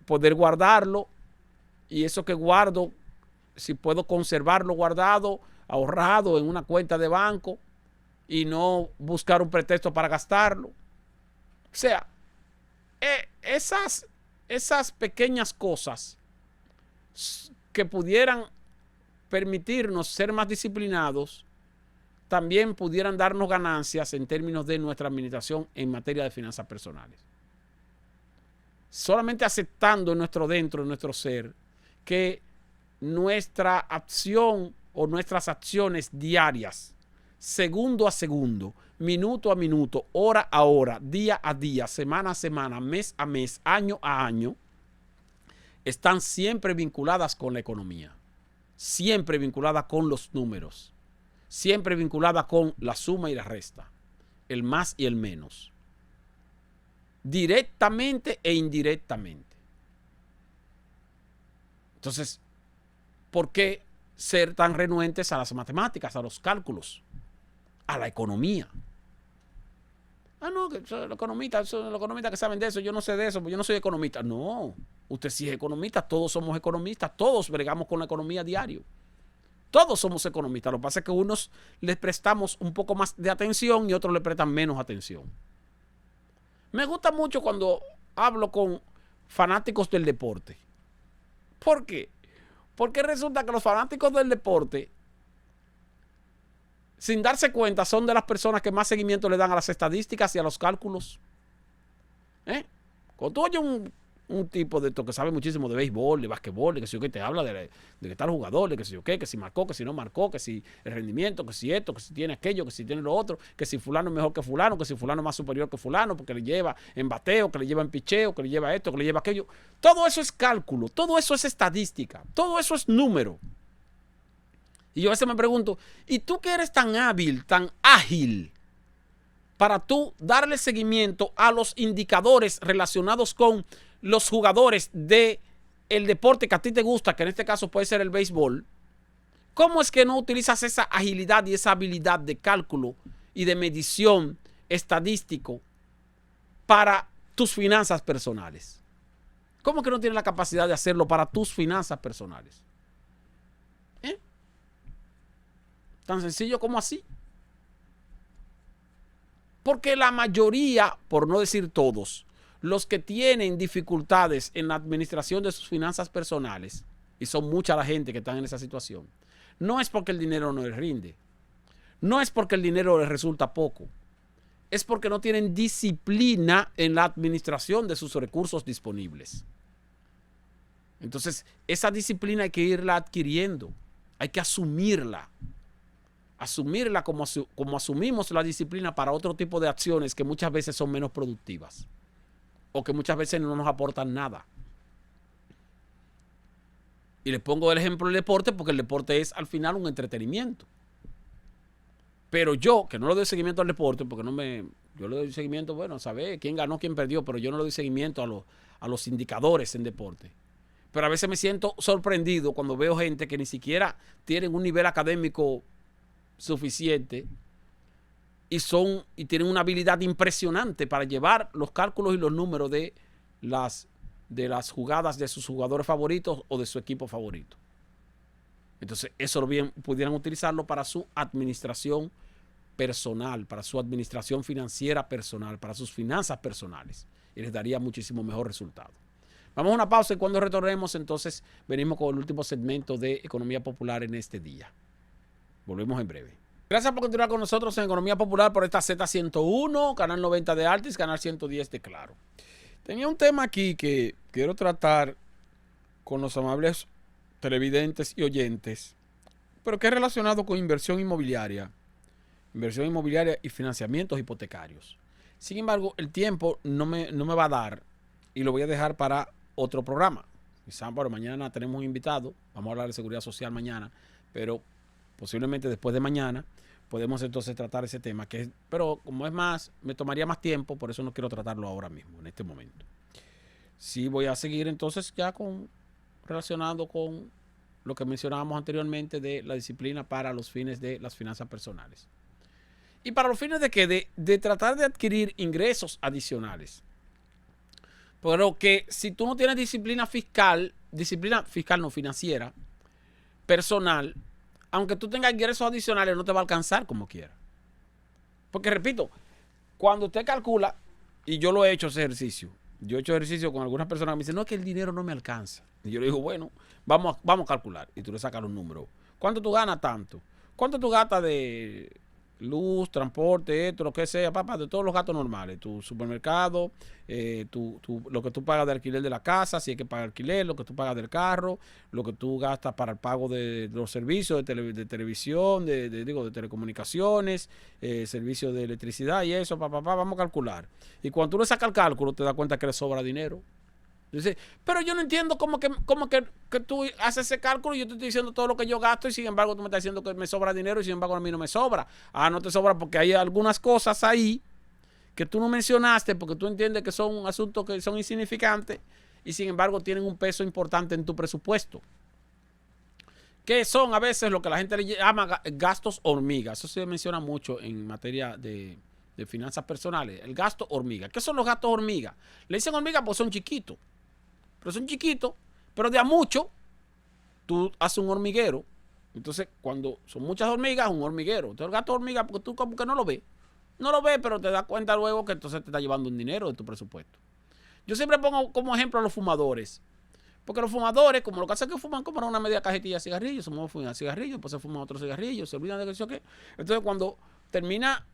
poder guardarlo? Y eso que guardo, si puedo conservarlo guardado, ahorrado en una cuenta de banco y no buscar un pretexto para gastarlo. O sea, esas pequeñas cosas que pudieran permitirnos ser más disciplinados, también pudieran darnos ganancias en términos de nuestra administración en materia de finanzas personales. Solamente aceptando en nuestro nuestro ser, que nuestra acción o nuestras acciones diarias, segundo a segundo, minuto a minuto, hora a hora, día a día, semana a semana, mes a mes, año a año, están siempre vinculadas con la economía, siempre vinculadas con los números, siempre vinculadas con la suma y la resta, el más y el menos, directamente e indirectamente. Entonces, ¿por qué ser tan renuentes a las matemáticas, a los cálculos, a la economía? Ah, no, que son los economistas que saben de eso, yo no sé de eso, porque yo no soy economista. No, usted sí es economista, todos somos economistas, todos bregamos con la economía diario. Todos somos economistas, lo que pasa es que unos les prestamos un poco más de atención y otros le prestan menos atención. Me gusta mucho cuando hablo con fanáticos del deporte. ¿Por qué? Porque resulta que los fanáticos del deporte, sin darse cuenta, son de las personas que más seguimiento le dan a las estadísticas y a los cálculos. Cuando tú oyes un tipo de esto que sabe muchísimo de béisbol, de basquetbol, de que si yo que te habla de que tal jugador, de que si yo qué, que si marcó, que si no marcó, que si el rendimiento, que si esto, que si tiene aquello, que si tiene lo otro, que si fulano es mejor que fulano, que si fulano es más superior que fulano, porque le lleva en bateo, que le lleva en picheo, que le lleva esto, que le lleva aquello. Todo eso es cálculo, todo eso es estadística, todo eso es número. Y yo a veces me pregunto, ¿y tú que eres tan hábil, tan ágil, para tú darle seguimiento a los indicadores relacionados con los jugadores del deporte que a ti te gusta, que en este caso puede ser el béisbol? ¿Cómo es que no utilizas esa agilidad y esa habilidad de cálculo y de medición estadístico para tus finanzas personales? ¿Cómo que no tienes la capacidad de hacerlo para tus finanzas personales? Tan sencillo como así. Porque la mayoría, por no decir todos, los que tienen dificultades en la administración de sus finanzas personales, y son mucha la gente que está en esa situación, no es porque el dinero no les rinde, no es porque el dinero les resulta poco, es porque no tienen disciplina en la administración de sus recursos disponibles. Entonces, esa disciplina hay que irla adquiriendo, hay que asumirla como asumimos la disciplina para otro tipo de acciones que muchas veces son menos productivas o que muchas veces no nos aportan nada. Y les pongo el ejemplo del deporte porque el deporte es al final un entretenimiento. Pero yo, que no le doy seguimiento al deporte, porque yo le doy seguimiento, bueno, saber quién ganó, quién perdió, pero yo no le doy seguimiento a los indicadores en deporte. Pero a veces me siento sorprendido cuando veo gente que ni siquiera tienen un nivel académico suficiente y tienen una habilidad impresionante para llevar los cálculos y los números de las jugadas de sus jugadores favoritos o de su equipo favorito. Entonces, eso bien pudieran utilizarlo para su administración personal, para su administración financiera personal, para sus finanzas personales. Y les daría muchísimo mejor resultado. Vamos a una pausa y cuando retornemos, entonces, venimos con el último segmento de Economía Popular en este día. Volvemos en breve. Gracias por continuar con nosotros en Economía Popular por esta Z101, canal 90 de Altis, canal 110 de Claro. Tenía un tema aquí que quiero tratar con los amables televidentes y oyentes, pero que es relacionado con inversión inmobiliaria y financiamientos hipotecarios. Sin embargo, el tiempo no me va a dar y lo voy a dejar para otro programa. Quizá para mañana tenemos un invitado, vamos a hablar de seguridad social mañana, pero posiblemente después de mañana podemos entonces tratar ese tema, pero como es más, me tomaría más tiempo, por eso no quiero tratarlo ahora mismo, en este momento. Sí voy a seguir entonces ya relacionado con lo que mencionábamos anteriormente de la disciplina para los fines de las finanzas personales. Y para los fines de tratar de adquirir ingresos adicionales. Pero que si tú no tienes disciplina fiscal no financiera, personal, aunque tú tengas ingresos adicionales, no te va a alcanzar como quiera. Porque repito, cuando usted calcula, y yo lo he hecho ese ejercicio, yo he hecho ejercicio con algunas personas que me dicen, no, es que el dinero no me alcanza. Y yo le digo, bueno, vamos a calcular. Y tú le sacas los números. ¿Cuánto tú ganas tanto? ¿Cuánto tú gastas de luz, transporte, esto, lo que sea, papá, de todos los gastos normales? Tu supermercado, lo que tú pagas de alquiler de la casa, si hay que pagar alquiler, lo que tú pagas del carro, lo que tú gastas para el pago de los servicios de televisión, de telecomunicaciones, servicios de electricidad y eso, papá, vamos a calcular. Y cuando tú le sacas el cálculo, te das cuenta que le sobra dinero. Dice, pero yo no entiendo cómo que tú haces ese cálculo y yo te estoy diciendo todo lo que yo gasto y sin embargo tú me estás diciendo que me sobra dinero y sin embargo a mí no me sobra. Ah, no te sobra porque hay algunas cosas ahí que tú no mencionaste porque tú entiendes que son asuntos que son insignificantes y sin embargo tienen un peso importante en tu presupuesto. Que son a veces lo que la gente le llama gastos hormigas. Eso se menciona mucho en materia de de finanzas personales, el gasto hormiga. ¿Qué son los gastos hormiga? Le dicen hormiga porque son chiquitos, pero de a mucho tú haces un hormiguero. Entonces, cuando son muchas hormigas, un hormiguero. Entonces, el gasto hormiga, porque tú como que no lo ves. No lo ves, pero te das cuenta luego que entonces te está llevando un dinero de tu presupuesto. Yo siempre pongo como ejemplo a los fumadores. Porque los fumadores, como lo que hacen es que fuman como una media cajetilla de cigarrillos, se fuman cigarrillos, después se fuman otros cigarrillos, se olvidan de eso qué. Entonces, cuando termina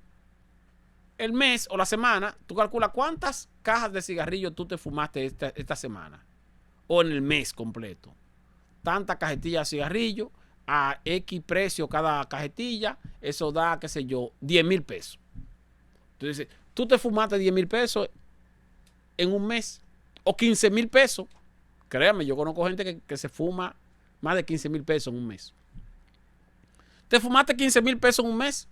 el mes o la semana, tú calculas cuántas cajas de cigarrillos tú te fumaste esta semana. O en el mes completo. Tantas cajetillas de cigarrillos a X precio cada cajetilla, eso da, qué sé yo, 10,000 pesos. Entonces, tú te fumaste 10,000 pesos en un mes o 15,000 pesos. Créame, yo conozco gente que se fuma más de 15,000 pesos en un mes. Te fumaste 15,000 pesos en un mes.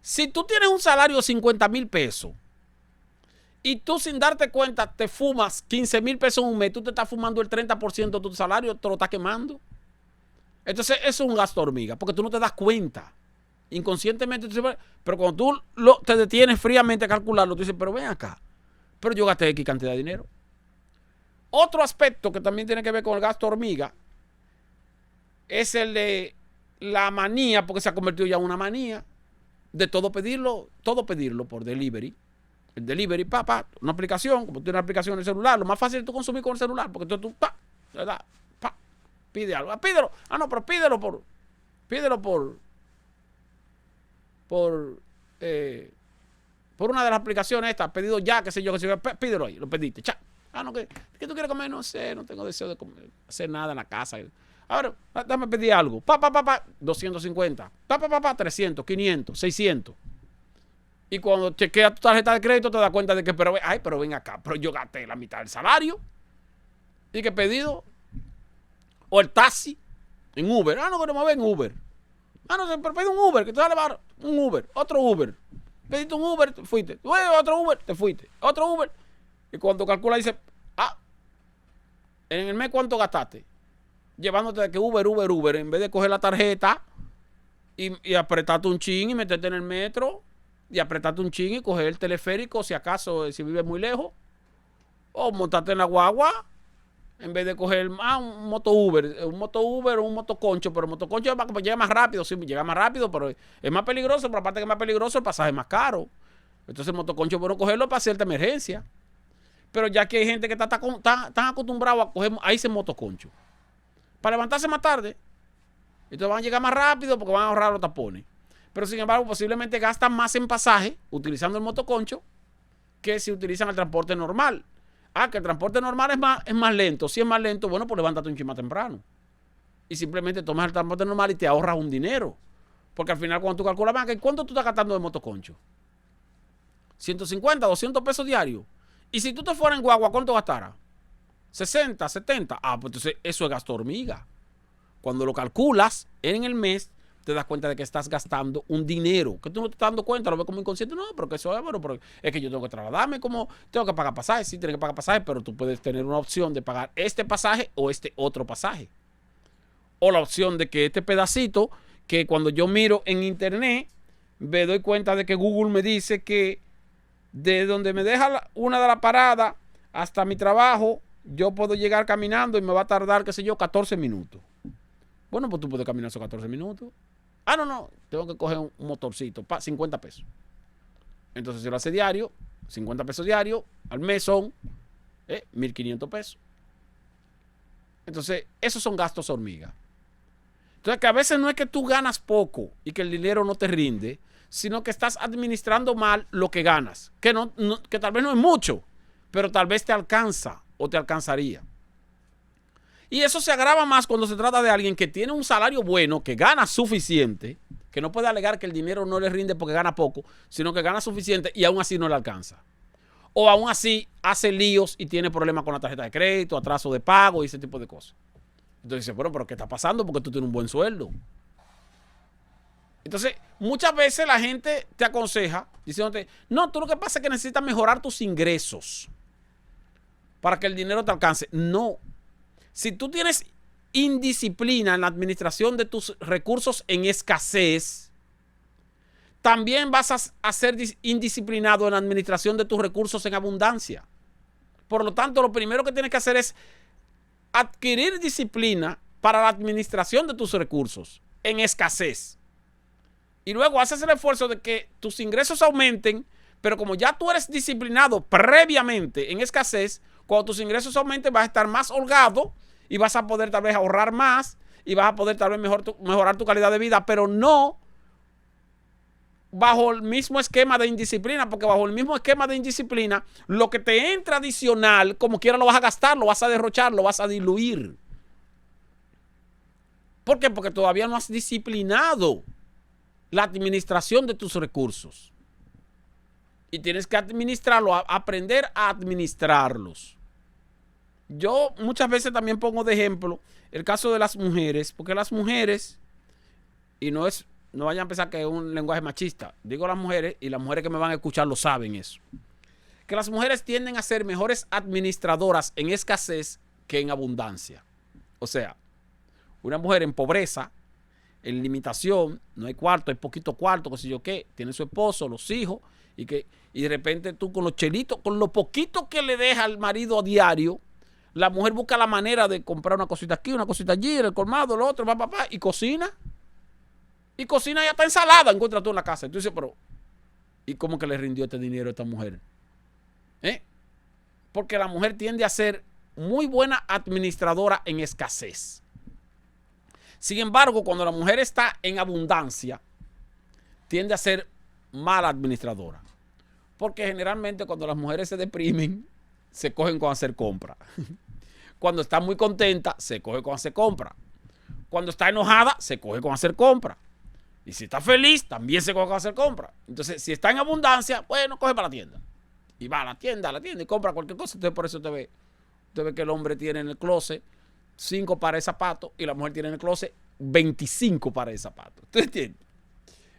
Si tú tienes un salario de 50,000 pesos y tú sin darte cuenta te fumas 15,000 pesos en un mes, tú te estás fumando el 30% de tu salario, te lo estás quemando. Entonces, eso es un gasto hormiga, porque tú no te das cuenta. Inconscientemente, pero cuando tú te detienes fríamente a calcularlo, tú dices, pero ven acá, pero yo gasté X cantidad de dinero. Otro aspecto que también tiene que ver con el gasto hormiga es el de la manía, porque se ha convertido ya en una manía de todo pedirlo por delivery. El delivery, una aplicación, como tiene una aplicación en el celular, lo más fácil es tú consumir con el celular, porque tú, ¿verdad? Pide algo. Pídelo. No, pero pídelo por una de las aplicaciones estas, pedido ya, qué sé yo, pídelo ahí, lo pediste, no, ¿qué tú quieres comer? No sé, no tengo deseo de comer, hacer nada en la casa. Ahora, dame pedir algo. 250. 300, 500, 600. Y cuando chequeas tu tarjeta de crédito te das cuenta de que, pero ven acá, pero yo gasté la mitad del salario. ¿Y qué pedido? O el taxi en Uber. No, que no me ven Uber. No, pero pedí un Uber, que te sale barato. Un Uber, otro Uber. Pediste un Uber, te fuiste. Otro Uber, te fuiste. Otro Uber. Y cuando calcula dice, en el mes ¿cuánto gastaste? Llevándote de que Uber, en vez de coger la tarjeta y apretarte un chin y meterte en el metro y apretarte un chin y coger el teleférico, si acaso, si vives muy lejos, o montarte en la guagua, en vez de coger un moto Uber o un motoconcho, pero el motoconcho llega más rápido, sí, llega más rápido, pero es más peligroso, pero aparte que es más peligroso, el pasaje es más caro. Entonces el motoconcho es bueno cogerlo para cierta emergencia. Pero ya que hay gente que está tan acostumbrado a coger ahí ese motoconcho para levantarse más tarde, entonces van a llegar más rápido porque van a ahorrar los tapones. Pero sin embargo, posiblemente gastan más en pasaje utilizando el motoconcho que si utilizan el transporte normal. Que el transporte normal es más lento. Si es más lento, bueno, pues levántate un chin más temprano. Y simplemente tomas el transporte normal y te ahorras un dinero. Porque al final, cuando tú calculas, ¿cuánto tú estás gastando de motoconcho? 150, 200 pesos diarios. Y si tú te fueras en guagua, ¿cuánto gastarás? 60, 70. Pues entonces eso es gasto hormiga. Cuando lo calculas en el mes, te das cuenta de que estás gastando un dinero que tú no te estás dando cuenta, lo ves como inconsciente. No, pero que eso es bueno, pero es que yo tengo que trasladarme, como tengo que pagar pasajes. Sí, tienes que pagar pasajes, pero tú puedes tener una opción de pagar este pasaje o este otro pasaje. O la opción de que este pedacito, que cuando yo miro en internet, me doy cuenta de que Google me dice que de donde me deja una de las paradas hasta mi trabajo, yo puedo llegar caminando y me va a tardar, qué sé yo, 14 minutos. Bueno, pues tú puedes caminar esos 14 minutos. No, tengo que coger un motorcito, 50 pesos. Entonces, si lo hace diario, 50 pesos diario, al mes son 1,500 pesos. Entonces, esos son gastos hormiga. Entonces, que a veces no es que tú ganas poco y que el dinero no te rinde, sino que estás administrando mal lo que ganas. Que tal vez no es mucho, pero tal vez te alcanza o te alcanzaría. Y eso se agrava más cuando se trata de alguien que tiene un salario bueno, que gana suficiente, que no puede alegar que el dinero no le rinde porque gana poco, sino que gana suficiente y aún así no le alcanza. O aún así hace líos y tiene problemas con la tarjeta de crédito, atraso de pago y ese tipo de cosas. Entonces dice, bueno, pero ¿qué está pasando? Porque tú tienes un buen sueldo. Entonces, muchas veces la gente te aconseja diciéndote, no, tú lo que pasa es que necesitas mejorar tus ingresos para que el dinero te alcance. No. Si tú tienes indisciplina en la administración de tus recursos en escasez, también vas a ser indisciplinado en la administración de tus recursos en abundancia. Por lo tanto, lo primero que tienes que hacer es adquirir disciplina para la administración de tus recursos en escasez. Y luego haces el esfuerzo de que tus ingresos aumenten, pero como ya tú eres disciplinado previamente en escasez, cuando tus ingresos aumenten vas a estar más holgado y vas a poder tal vez ahorrar más y vas a poder tal vez mejorar tu calidad de vida, pero no bajo el mismo esquema de indisciplina, porque bajo el mismo esquema de indisciplina, lo que te entra adicional, como quiera lo vas a gastar, lo vas a derrochar, lo vas a diluir. ¿Por qué? Porque todavía no has disciplinado la administración de tus recursos. Y tienes que administrarlo, aprender a administrarlos. Yo muchas veces también pongo de ejemplo el caso de las mujeres, porque las mujeres, y no vayan a pensar que es un lenguaje machista, digo las mujeres, y las mujeres que me van a escuchar lo saben eso, que las mujeres tienden a ser mejores administradoras en escasez que en abundancia. O sea, una mujer en pobreza, en limitación, no hay cuarto, hay poquito cuarto, qué sé yo qué, tiene su esposo, los hijos, y de repente tú con los chelitos, con lo poquito que le deja al marido a diario, la mujer busca la manera de comprar una cosita aquí, una cosita allí, el colmado, lo otro, y cocina. Y cocina y hasta ensalada encuentras tú en la casa. Y tú dices, pero ¿y cómo que le rindió este dinero a esta mujer? Porque la mujer tiende a ser muy buena administradora en escasez. Sin embargo, cuando la mujer está en abundancia, tiende a ser mala administradora. Porque generalmente cuando las mujeres se deprimen, se cogen con hacer compra. Cuando está muy contenta, se coge con hacer compra. Cuando está enojada, se coge con hacer compra. Y si está feliz, también se coge con hacer compra. Entonces, si está en abundancia, bueno, coge para la tienda. Y va a la tienda y compra cualquier cosa. Entonces, por eso usted ve que el hombre tiene en el closet 5 pares de zapatos y la mujer tiene en el closet 25 pares de zapatos. ¿Usted entiende?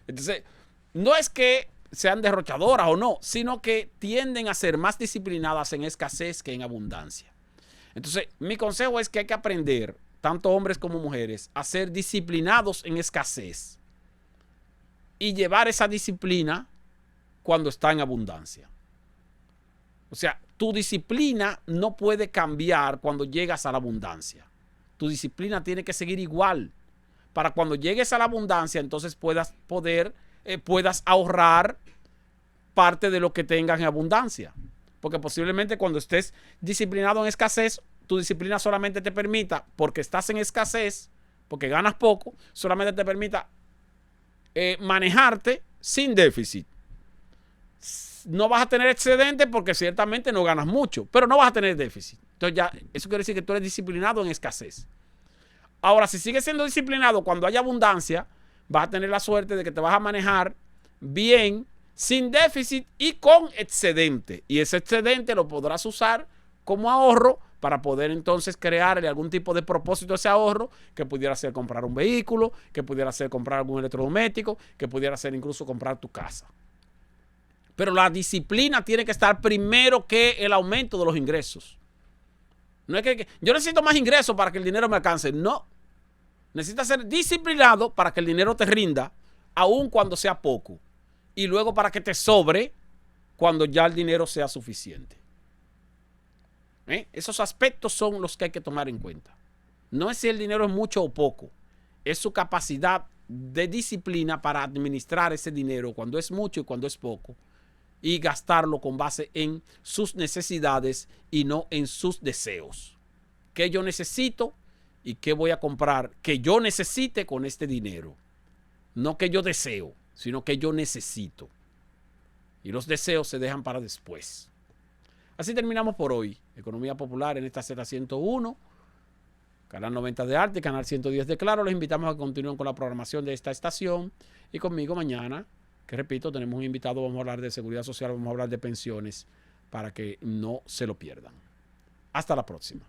Entonces, no es que sean derrochadoras o no, sino que tienden a ser más disciplinadas en escasez que en abundancia. Entonces, mi consejo es que hay que aprender, tanto hombres como mujeres, a ser disciplinados en escasez y llevar esa disciplina cuando está en abundancia. O sea, tu disciplina no puede cambiar cuando llegas a la abundancia. Tu disciplina tiene que seguir igual. Para cuando llegues a la abundancia, entonces puedas ahorrar parte de lo que tengas en abundancia. Porque posiblemente cuando estés disciplinado en escasez, tu disciplina solamente te permita, porque estás en escasez, porque ganas poco, solamente te permita manejarte sin déficit. No vas a tener excedente porque ciertamente no ganas mucho, pero no vas a tener déficit. Entonces ya, eso quiere decir que tú eres disciplinado en escasez. Ahora, si sigues siendo disciplinado cuando haya abundancia, vas a tener la suerte de que te vas a manejar bien, sin déficit y con excedente. Y ese excedente lo podrás usar como ahorro para poder entonces crearle algún tipo de propósito a ese ahorro, que pudiera ser comprar un vehículo, que pudiera ser comprar algún electrodoméstico, que pudiera ser incluso comprar tu casa. Pero la disciplina tiene que estar primero que el aumento de los ingresos. No es que yo necesito más ingresos para que el dinero me alcance. No. Necesitas ser disciplinado para que el dinero te rinda, aun cuando sea poco. Y luego para que te sobre cuando ya el dinero sea suficiente. Esos aspectos son los que hay que tomar en cuenta. No es si el dinero es mucho o poco. Es su capacidad de disciplina para administrar ese dinero cuando es mucho y cuando es poco. Y gastarlo con base en sus necesidades y no en sus deseos. ¿Qué yo necesito y qué voy a comprar que yo necesite con este dinero? No que yo deseo, sino que yo necesito. Y los deseos se dejan para después. Así terminamos por hoy. Economía Popular en esta Z101, canal 90 de Arte, canal 110 de Claro. Les invitamos a que continúen con la programación de esta estación. Y conmigo mañana, que repito, tenemos un invitado, vamos a hablar de seguridad social, vamos a hablar de pensiones, para que no se lo pierdan. Hasta la próxima.